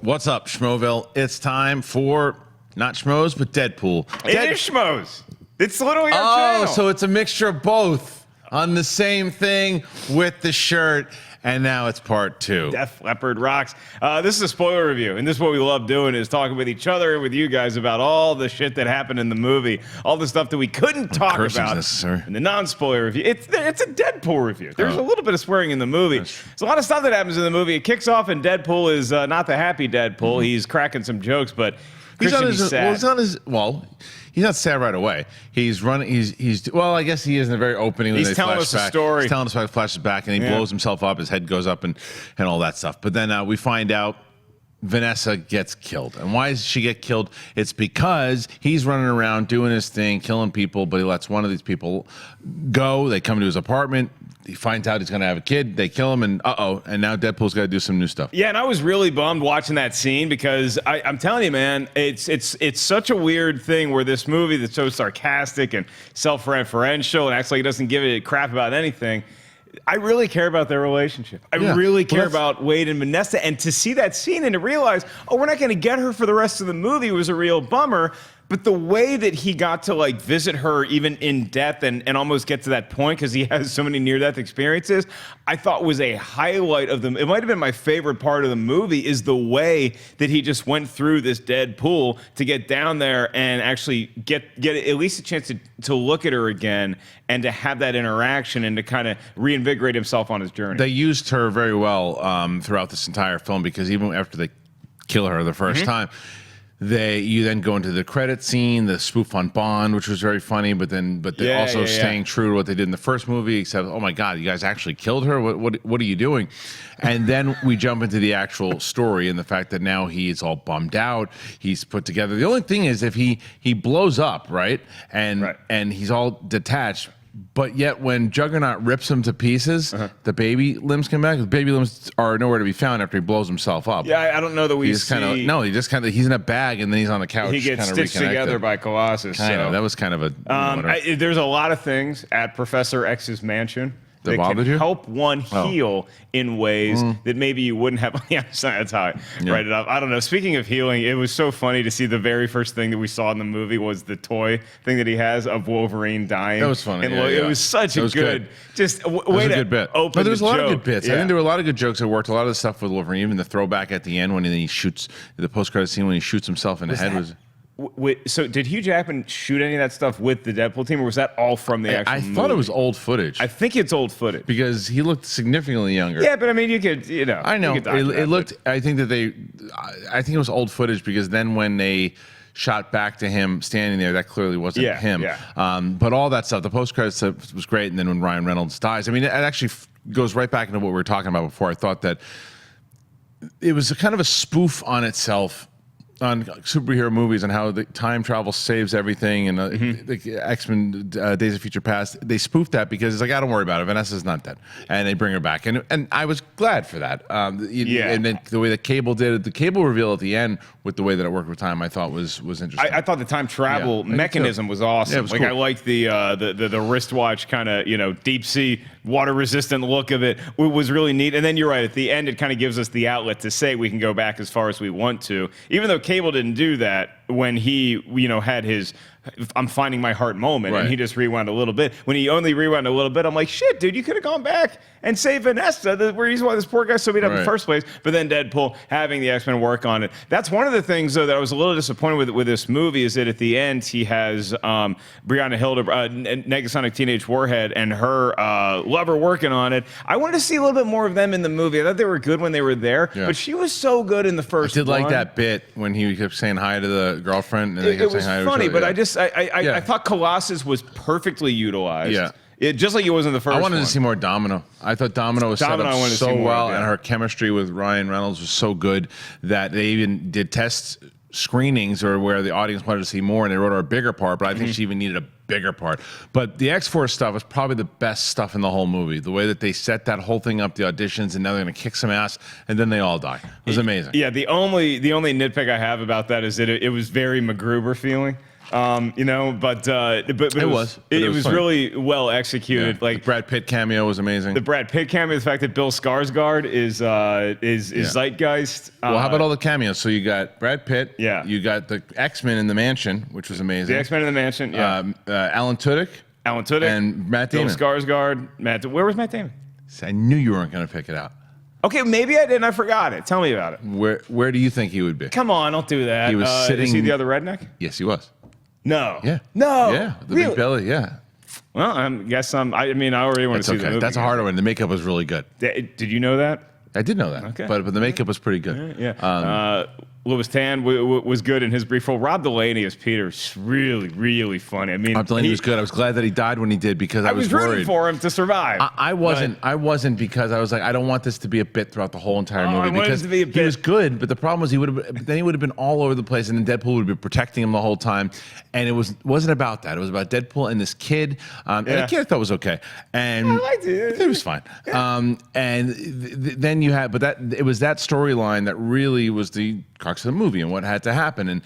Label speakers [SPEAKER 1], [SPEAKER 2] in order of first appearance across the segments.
[SPEAKER 1] What's up, Schmoville? It's time for not Schmoes, but Deadpool.
[SPEAKER 2] It is Schmoes. It's literally our channel.
[SPEAKER 1] Oh, so it's a mixture of both on the same thing with the shirt. And now it's part 2.
[SPEAKER 2] Def Leppard rocks. This is a spoiler review, and this is what we love doing, is talking with each other and with you guys about all the shit that happened in the movie, all the stuff that we couldn't talk about in the non-spoiler review. It's a Deadpool review. There's a little bit of swearing in the movie. There's a lot of stuff that happens in the movie. It kicks off, and Deadpool is not the happy Deadpool. He's cracking some jokes, but Kristian, he's sad.
[SPEAKER 1] He's not sad right away. He's running. Well, I guess he is in the very opening. When
[SPEAKER 2] he's telling us a story.
[SPEAKER 1] He's telling us how he flashes back, and he blows himself up. His head goes up, and all that stuff. But then we find out Vanessa gets killed. And why does she get killed? It's because he's running around doing his thing, killing people, but he lets one of these people go. They come to his apartment. He finds out he's going to have a kid. They kill him, and and now Deadpool's got to do some new stuff.
[SPEAKER 2] Yeah, and I was really bummed watching that scene because I'm telling you, man, it's such a weird thing where this movie that's so sarcastic and self-referential and acts like it doesn't give a crap about anything. I really care about their relationship. I really care about Wade and Vanessa, and to see that scene and to realize, we're not going to get her for the rest of the movie was a real bummer. But the way that he got to like visit her even in death and almost get to that point because he has so many near-death experiences, I thought was a highlight of them. It might have been my favorite part of the movie is the way that he just went through this dead pool to get down there and actually get at least a chance to look at her again and to have that interaction and to kind of reinvigorate himself on his journey.
[SPEAKER 1] They used her very well throughout this entire film because even after they kill her the first time, you then go into the credit scene, the spoof on Bond, which was very funny, but they also staying true to what they did in the first movie, except, oh my God, you guys actually killed her? What are you doing? And then we jump into the actual story and the fact that now he's all bummed out. He's put together. The only thing is if he blows up, right? And he's all detached. But yet, when Juggernaut rips him to pieces, the baby limbs come back. The baby limbs are nowhere to be found after he blows himself up.
[SPEAKER 2] Yeah, I don't know that we see.
[SPEAKER 1] He's in a bag and then he's on the couch.
[SPEAKER 2] He gets stitched together by Colossus.
[SPEAKER 1] That was kind of a.
[SPEAKER 2] There's a lot of things at Professor X's mansion that can
[SPEAKER 1] you?
[SPEAKER 2] help one heal in ways that maybe you wouldn't have on the outside. That's how I write it up. I don't know. Speaking of healing, it was so funny to see the very first thing that we saw in the movie was the toy thing that he has of Wolverine dying.
[SPEAKER 1] That was funny.
[SPEAKER 2] And it was such a good, just way to
[SPEAKER 1] good bit.
[SPEAKER 2] Open
[SPEAKER 1] there was
[SPEAKER 2] the
[SPEAKER 1] a lot
[SPEAKER 2] joke.
[SPEAKER 1] of good bits. I think there were a lot of good jokes that worked. A lot of the stuff with Wolverine, even the throwback at the end when he shoots the post-credit scene when he shoots himself in the head was.
[SPEAKER 2] So did Hugh Jackman shoot any of that stuff with the Deadpool team, or was that all from the actual movie?
[SPEAKER 1] I thought it was old footage.
[SPEAKER 2] I think it's old footage.
[SPEAKER 1] Because he looked significantly younger.
[SPEAKER 2] Yeah, but I mean, you could,
[SPEAKER 1] I know. It looked, I think it was old footage because then when they shot back to him standing there, that clearly wasn't him. Yeah. But all that stuff, the post-credits stuff was great, and then when Ryan Reynolds dies, I mean, it actually goes right back into what we were talking about before. I thought that it was a kind of a spoof on itself on superhero movies and how the time travel saves everything and the X-Men Days of Future Past, they spoofed that because it's like, don't worry about it, Vanessa's not dead, and they bring her back, and I was glad for that. And then the way that Cable did it, the Cable reveal at the end with the way that it worked with time, I thought was interesting.
[SPEAKER 2] I thought the time travel mechanism was awesome. Yeah, it was cool. I liked the wristwatch kind of deep sea water resistant look of it. It was really neat. And then you're right, at the end it kind of gives us the outlet to say we can go back as far as we want to, even though Cable didn't do that when he had his I'm finding my heart moment, and he just rewound a little bit. When he only rewound a little bit, I'm like, shit, dude, you could have gone back and saved Vanessa. The reason why this poor guy so beat up in the first place. But then Deadpool having the X-Men work on it. That's one of the things, though, that I was a little disappointed with this movie is that at the end he has Brianna Hildebrand, Negasonic Teenage Warhead, and her lover working on it. I wanted to see a little bit more of them in the movie. I thought they were good when they were there, but she was so good in the first one.
[SPEAKER 1] I did like that bit when he kept saying hi to the girlfriend. And
[SPEAKER 2] it was funny, but I thought Colossus was perfectly utilized. Yeah. Just like it was in the first one.
[SPEAKER 1] I wanted to see more Domino. I thought Domino was set up so well, and her chemistry with Ryan Reynolds was so good that they even did test screenings or where the audience wanted to see more, and they wrote her a bigger part, but I think she even needed a bigger part. But the X-Force stuff was probably the best stuff in the whole movie. The way that they set that whole thing up, the auditions, and now they're going to kick some ass, and then they all die. It was amazing.
[SPEAKER 2] Yeah, the only nitpick I have about that is that it was very MacGruber feeling. but it was
[SPEAKER 1] funny.
[SPEAKER 2] really well executed.
[SPEAKER 1] Yeah.
[SPEAKER 2] Like
[SPEAKER 1] the Brad Pitt cameo was amazing.
[SPEAKER 2] The Brad Pitt cameo, the fact that Bill Skarsgård is zeitgeist.
[SPEAKER 1] Well, how about all the cameos? So you got Brad Pitt.
[SPEAKER 2] Yeah.
[SPEAKER 1] You got the X-Men in the Mansion, which was amazing.
[SPEAKER 2] The X-Men in the Mansion. Yeah.
[SPEAKER 1] Alan Tudyk.
[SPEAKER 2] And
[SPEAKER 1] Matt Damon.
[SPEAKER 2] Bill Skarsgård. Where was Matt Damon?
[SPEAKER 1] I knew you weren't going to pick it out.
[SPEAKER 2] Okay, maybe I didn't. I forgot it. Tell me about it.
[SPEAKER 1] Where do you think he would be?
[SPEAKER 2] Come on, don't do that.
[SPEAKER 1] He was sitting.
[SPEAKER 2] Is he the other redneck?
[SPEAKER 1] Yes, he was.
[SPEAKER 2] No.
[SPEAKER 1] Yeah.
[SPEAKER 2] No.
[SPEAKER 1] Yeah. The
[SPEAKER 2] really?
[SPEAKER 1] big belly. Yeah.
[SPEAKER 2] Well, I guess I already want to see the movie.
[SPEAKER 1] That's a hard one. The makeup was really good.
[SPEAKER 2] Did you know that?
[SPEAKER 1] I did know that.
[SPEAKER 2] Okay.
[SPEAKER 1] But the makeup was pretty good.
[SPEAKER 2] Yeah. Louis Tan was good in his brief role. Rob Delaney as Peter is really, really funny. I mean,
[SPEAKER 1] Rob Delaney was good. I was glad that he died when he did because I was
[SPEAKER 2] rooting
[SPEAKER 1] worried
[SPEAKER 2] for him to survive.
[SPEAKER 1] I wasn't because I was like, I don't want this to be a bit throughout the whole entire movie.
[SPEAKER 2] I wanted
[SPEAKER 1] because
[SPEAKER 2] it to be a bit.
[SPEAKER 1] He was good, but the problem was he would have been all over the place, and then Deadpool would have been protecting him the whole time. And it wasn't about that. It was about Deadpool and this kid. And the kid I thought was okay. And
[SPEAKER 2] I liked it.
[SPEAKER 1] It was fine. Then you had, it was that storyline that really was the crux of the movie and what had to happen. And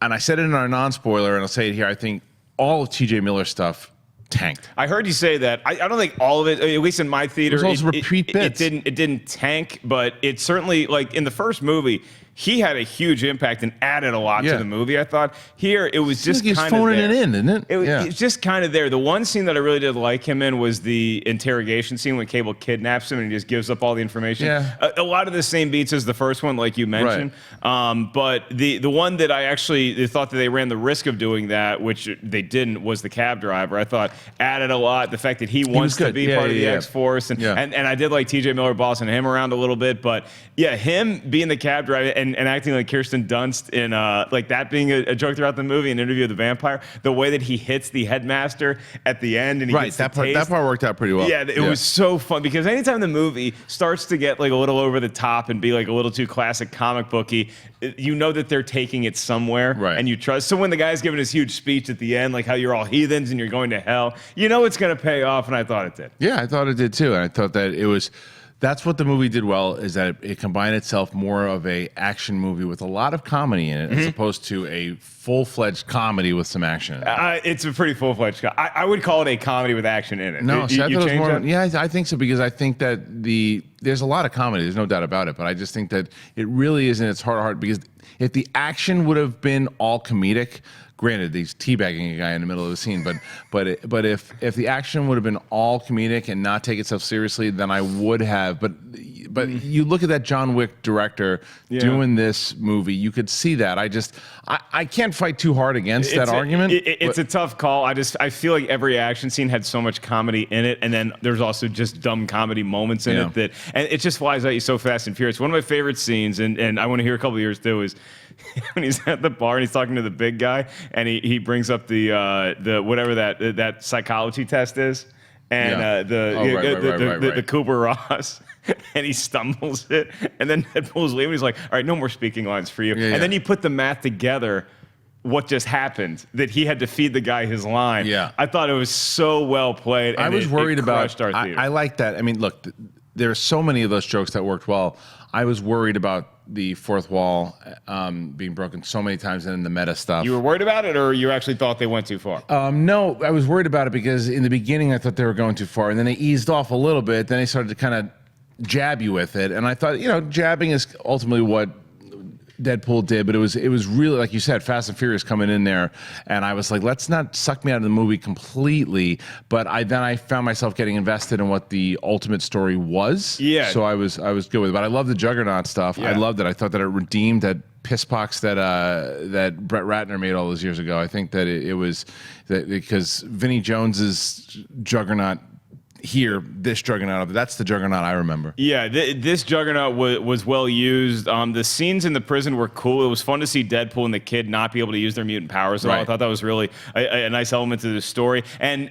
[SPEAKER 1] I said it in our non-spoiler, and I'll say it here. I think all of T.J. Miller's stuff tanked.
[SPEAKER 2] I heard you say that. I don't think all of it, at least in my theater,
[SPEAKER 1] It was also repeat bits.
[SPEAKER 2] It didn't tank, but it certainly, like in the first movie, he had a huge impact and added a lot to the movie. I thought here it was just
[SPEAKER 1] kind of phoning it in, isn't it?
[SPEAKER 2] It's just kind of there. The one scene that I really did like him in was the interrogation scene when Cable kidnaps him and he just gives up all the information.
[SPEAKER 1] Yeah.
[SPEAKER 2] A lot of the same beats as the first one, like you mentioned. Right. But the one that I actually thought that they ran the risk of doing that, which they didn't, was the cab driver. I thought added a lot. The fact that he wants to be part of the X-Force, and I did like T.J. Miller bossing him around a little bit. But yeah, him being the cab driver and acting like Kirsten Dunst in like that being a joke throughout the movie, an interview with the vampire, the way that he hits the headmaster at the end and he gets
[SPEAKER 1] that part worked out pretty well.
[SPEAKER 2] Yeah, it was so fun because anytime the movie starts to get like a little over the top and be like a little too classic comic booky, you know that they're taking it somewhere, and you trust. So when the guy's giving his huge speech at the end, like how you're all heathens and you're going to hell, you know it's going to pay off, and I thought it did.
[SPEAKER 1] Yeah, I thought it did too, and I thought that it was. That's what the movie did well, is that it combined itself more of a action movie with a lot of comedy in it, as opposed to a full-fledged comedy with some action in it.
[SPEAKER 2] It's a pretty full-fledged. I would call it a comedy with action in it.
[SPEAKER 1] No,
[SPEAKER 2] I thought it was
[SPEAKER 1] more. Yeah, I think so, because I think that there's a lot of comedy. There's no doubt about it, but I just think that it really is in its heart because if the action would have been all comedic. Granted, he's teabagging a guy in the middle of the scene, but if the action would have been all comedic and not take itself seriously, then I would have. But you look at that John Wick director doing this movie, you could see that. I can't fight too hard against that argument.
[SPEAKER 2] It's a tough call. I feel like every action scene had so much comedy in it, and then there's also just dumb comedy moments in it and it just flies at you so fast and furious. One of my favorite scenes, and I want to hear a couple of yours too, is when he's at the bar and he's talking to the big guy, and he brings up the whatever that psychology test is, and the Cooper Ross, and he stumbles it, and then Deadpool's leaving. He's like, "All right, no more speaking lines for you." And then you put the math together. What just happened? That he had to feed the guy his line.
[SPEAKER 1] Yeah,
[SPEAKER 2] I thought it was so well played. And
[SPEAKER 1] I was worried about.
[SPEAKER 2] I
[SPEAKER 1] like that. I mean, look, there are so many of those jokes that worked well. I was worried about the fourth wall being broken so many times and then the meta stuff.
[SPEAKER 2] You were worried about it, or you actually thought they went too far?
[SPEAKER 1] No, I was worried about it because in the beginning I thought they were going too far, and then they eased off a little bit. Then they started to kind of jab you with it, and I thought, jabbing is ultimately what Deadpool did, but it was really, like you said, Fast and Furious coming in there, and I was like, let's not suck me out of the movie completely. But then I found myself getting invested in what the ultimate story was. Yeah. So I was good with it. But I love the Juggernaut stuff. Yeah. I loved it. I thought that it redeemed that piss pox that Brett Ratner made all those years ago. I think that it was that because Vinnie Jones's Juggernaut. Here, this Juggernaut, that's the Juggernaut I remember.
[SPEAKER 2] Yeah, this Juggernaut was well used. The scenes in the prison were cool. It was fun to see Deadpool and the kid not be able to use their mutant powers at all. I thought that was really a nice element to the story. And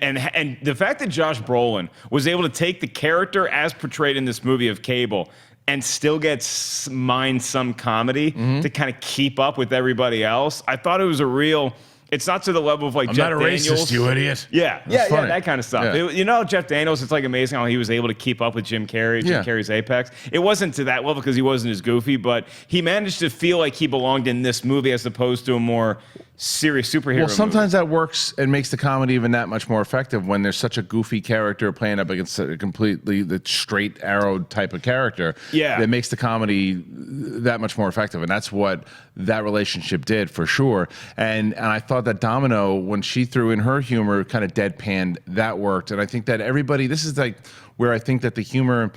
[SPEAKER 2] the fact that Josh Brolin was able to take the character as portrayed in this movie of Cable and still gets mind some comedy to kind of keep up with everybody else, I thought it was a real... It's not to the level of like
[SPEAKER 1] I'm
[SPEAKER 2] Jeff
[SPEAKER 1] not a
[SPEAKER 2] Daniels.
[SPEAKER 1] Racist, you idiot.
[SPEAKER 2] Yeah, that kind of stuff. Yeah. Jeff Daniels, it's like amazing how he was able to keep up with Jim Carrey, Jim Carrey's Apex. It wasn't to that level because he wasn't as goofy, but he managed to feel like he belonged in this movie as opposed to a more serious superhero
[SPEAKER 1] Well, sometimes
[SPEAKER 2] movie.
[SPEAKER 1] that works and makes the comedy even that much more effective when there's such a goofy character playing up against a completely the straight arrowed type of character.
[SPEAKER 2] Yeah.
[SPEAKER 1] That makes the comedy that much more effective, and that's what that relationship did for sure. And I thought that Domino, when she threw in her humor, kind of deadpanned, that worked. And I think that everybody, this is like where I think that the humor,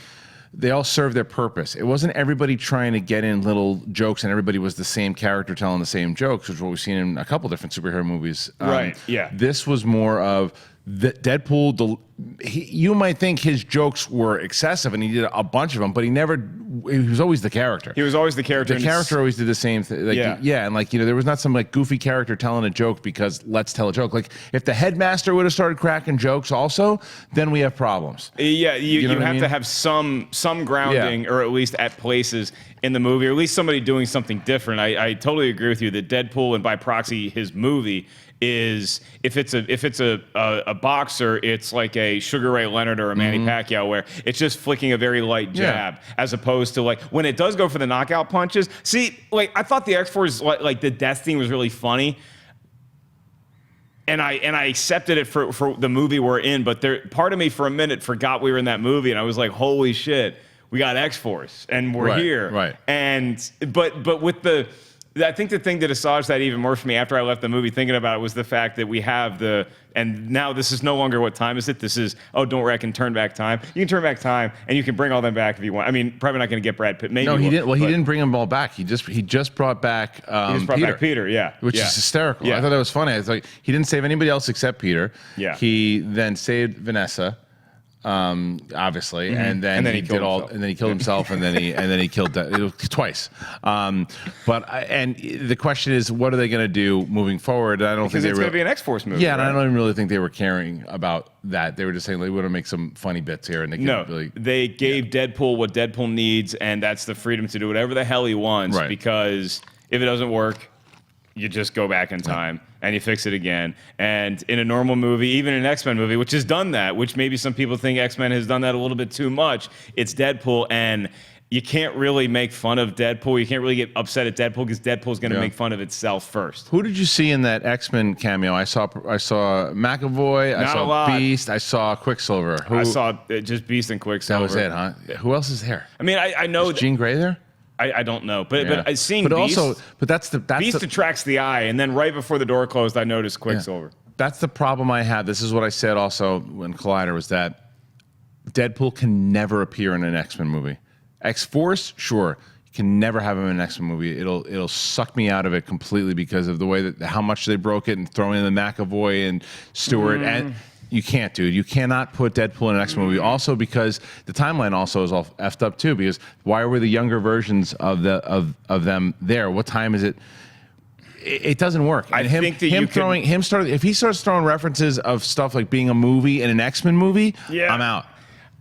[SPEAKER 1] they all serve their purpose. It wasn't everybody trying to get in little jokes and everybody was the same character telling the same jokes, which is what we've seen in a couple different superhero movies.
[SPEAKER 2] Right, yeah.
[SPEAKER 1] This was more of Deadpool. You might think his jokes were excessive, and he did a bunch of them, but he was always the character.
[SPEAKER 2] He was always the character.
[SPEAKER 1] The character always did the same thing. Like, yeah, and like, there was not some like goofy character telling a joke because let's tell a joke. Like if the headmaster would have started cracking jokes also, then we have problems.
[SPEAKER 2] Yeah, you have to have some grounding, or at least at places in the movie, or at least somebody doing something different. I totally agree with you that Deadpool, and by proxy his movie, is if it's a boxer, it's like a Sugar Ray Leonard or a Manny Pacquiao, where it's just flicking a very light jab, as opposed to like when it does go for the knockout punches. See, like I thought the X-Force, like the death thing was really funny, and I accepted it for the movie we're in. But part of me for a minute forgot we were in that movie, and I was like, holy shit, we got X-Force and we're here.
[SPEAKER 1] Right.
[SPEAKER 2] And but with I think the thing that assuaged that even more for me after I left the movie thinking about it was the fact that we have and now this is no longer what time is it? This is, don't reckon, turn back time. You can turn back time and you can bring all them back if you want. I mean, probably not going to get Brad Pitt. Maybe
[SPEAKER 1] no, he didn't. Well, he didn't bring them all back. He just brought back
[SPEAKER 2] Peter, yeah.
[SPEAKER 1] Which is hysterical. Yeah. I thought that was funny. It's like he didn't save anybody else except Peter.
[SPEAKER 2] Yeah.
[SPEAKER 1] He then saved Vanessa. Obviously, and then he killed himself, and then he killed twice. But the question is, what are they going to do moving forward? I don't think
[SPEAKER 2] it's going to be an X-Force movie.
[SPEAKER 1] Yeah, right? And I don't even really think they were caring about that. They were just saying they want to make some funny bits here, and
[SPEAKER 2] they gave Deadpool what Deadpool needs, and that's the freedom to do whatever the hell he wants.
[SPEAKER 1] Right.
[SPEAKER 2] Because if it doesn't work, you just go back in time and you fix it again. And in a normal movie, even an X-Men movie, which has done that, which maybe some people think X-Men has done that a little bit too much, it's Deadpool, and you can't really make fun of Deadpool. You can't really get upset at Deadpool because Deadpool's going to make fun of itself first.
[SPEAKER 1] Who did you see in that X-Men cameo? I saw McAvoy, I saw Beast, I saw Quicksilver.
[SPEAKER 2] I saw just Beast and Quicksilver.
[SPEAKER 1] That was it, huh? Who else is there?
[SPEAKER 2] I mean, I know...
[SPEAKER 1] Is Jean Grey there?
[SPEAKER 2] I don't know, but seeing
[SPEAKER 1] Beast, that's
[SPEAKER 2] Beast attracts the eye, and then right before the door closed, I noticed Quicksilver.
[SPEAKER 1] Yeah. That's the problem I had. This is what I said also when Collider was that Deadpool can never appear in an X-Men movie. X-Force, sure, you can never have him in an X-Men movie. It'll suck me out of it completely because of the way that how much they broke it and throwing in the McAvoy and Stewart and. You can't, dude. You cannot put Deadpool in an X-Men movie. Also, because the timeline also is all effed up too. Because why were the younger versions of them there? What time is it? It doesn't work. And if he starts throwing references of stuff like being a movie in an X-Men movie, I'm out.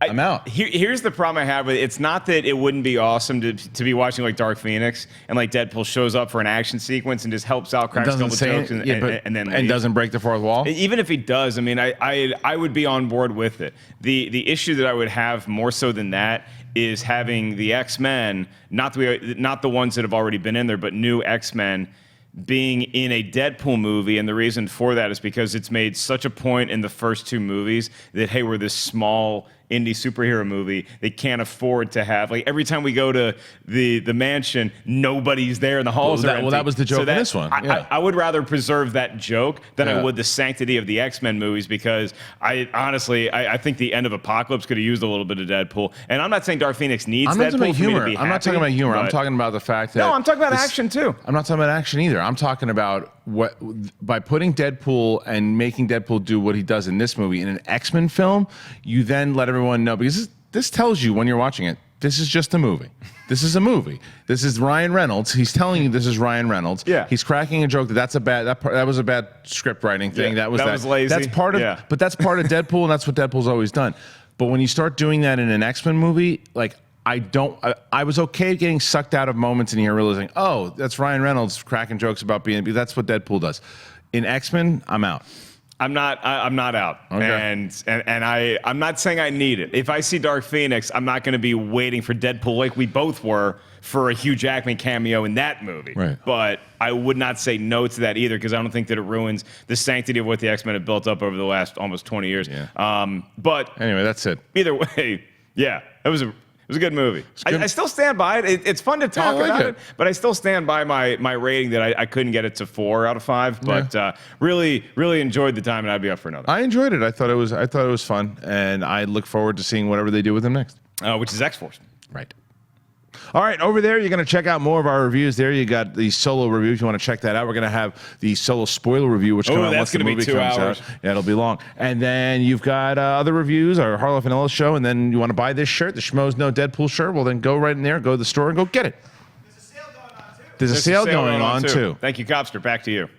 [SPEAKER 1] I'm out.
[SPEAKER 2] Here's the problem I have with it. It's not that it wouldn't be awesome to be watching like Dark Phoenix and like Deadpool shows up for an action sequence and just helps out, cracks a couple jokes, and
[SPEAKER 1] doesn't break the fourth wall.
[SPEAKER 2] Even if he does, I mean, I would be on board with it. The issue that I would have more so than that is having the X-Men, not the ones that have already been in there, but new X-Men being in a Deadpool movie, and the reason for that is because it's made such a point in the first two movies that, hey, we're this small indie superhero movie. They can't afford to have, like, every time we go to the mansion, nobody's there and the halls are empty.
[SPEAKER 1] Well, that was the joke in this one.
[SPEAKER 2] I would rather preserve that joke than I would the sanctity of the X-Men movies, because I honestly think the end of Apocalypse could have used a little bit of Deadpool. And I'm not saying Dark Phoenix needs Deadpool for me to be happy.
[SPEAKER 1] I'm not talking about humor. I'm talking about the fact that...
[SPEAKER 2] No, I'm talking about action too.
[SPEAKER 1] I'm not talking about action either. I'm talking about by putting Deadpool and making Deadpool do what he does in this movie in an X-Men film, you then let everyone know, because this tells you when you're watching it, this is just a movie. This is a movie. This is Ryan Reynolds. He's telling you this is Ryan Reynolds.
[SPEAKER 2] Yeah.
[SPEAKER 1] He's cracking a joke that was a bad script writing thing.
[SPEAKER 2] Yeah, that was lazy.
[SPEAKER 1] That's part of but that's part of Deadpool, and that's what Deadpool's always done. But when you start doing that in an X-Men movie, like I was okay getting sucked out of moments in here realizing, oh, that's Ryan Reynolds cracking jokes about because that's what Deadpool does. In X-Men, I'm out.
[SPEAKER 2] I'm not out.
[SPEAKER 1] Okay.
[SPEAKER 2] And I'm not saying I need it. If I see Dark Phoenix, I'm not going to be waiting for Deadpool like we both were for a Hugh Jackman cameo in that movie.
[SPEAKER 1] Right.
[SPEAKER 2] But I would not say no to that either because I don't think that it ruins the sanctity of what the X-Men have built up over the last almost 20 years.
[SPEAKER 1] Yeah.
[SPEAKER 2] But
[SPEAKER 1] anyway, that's it.
[SPEAKER 2] Either way, yeah, it was a good movie.
[SPEAKER 1] Good.
[SPEAKER 2] I still stand by it. It's fun to talk
[SPEAKER 1] like
[SPEAKER 2] about
[SPEAKER 1] it.
[SPEAKER 2] it, but I still stand by my rating that I couldn't get it to 4 out of 5. But really enjoyed the time, and I'd be up for another.
[SPEAKER 1] I enjoyed it. I thought it was fun, and I look forward to seeing whatever they do with him next.
[SPEAKER 2] Which is X-Force.
[SPEAKER 1] Right. All right, over there, you're going to check out more of our reviews there. You got the Solo review if you want to check that out. We're going to have the Solo spoiler review, which comes out once the movie comes out. Yeah, it'll be long. And then you've got other reviews, our Harlow Vanilla show, and then you want to buy this shirt, the Schmoes Know Deadpool shirt, well, then go right in there, go to the store, and go get it.
[SPEAKER 3] There's a sale going on, too.
[SPEAKER 1] There's a sale going on, too.
[SPEAKER 2] Thank you, Copster. Back to you.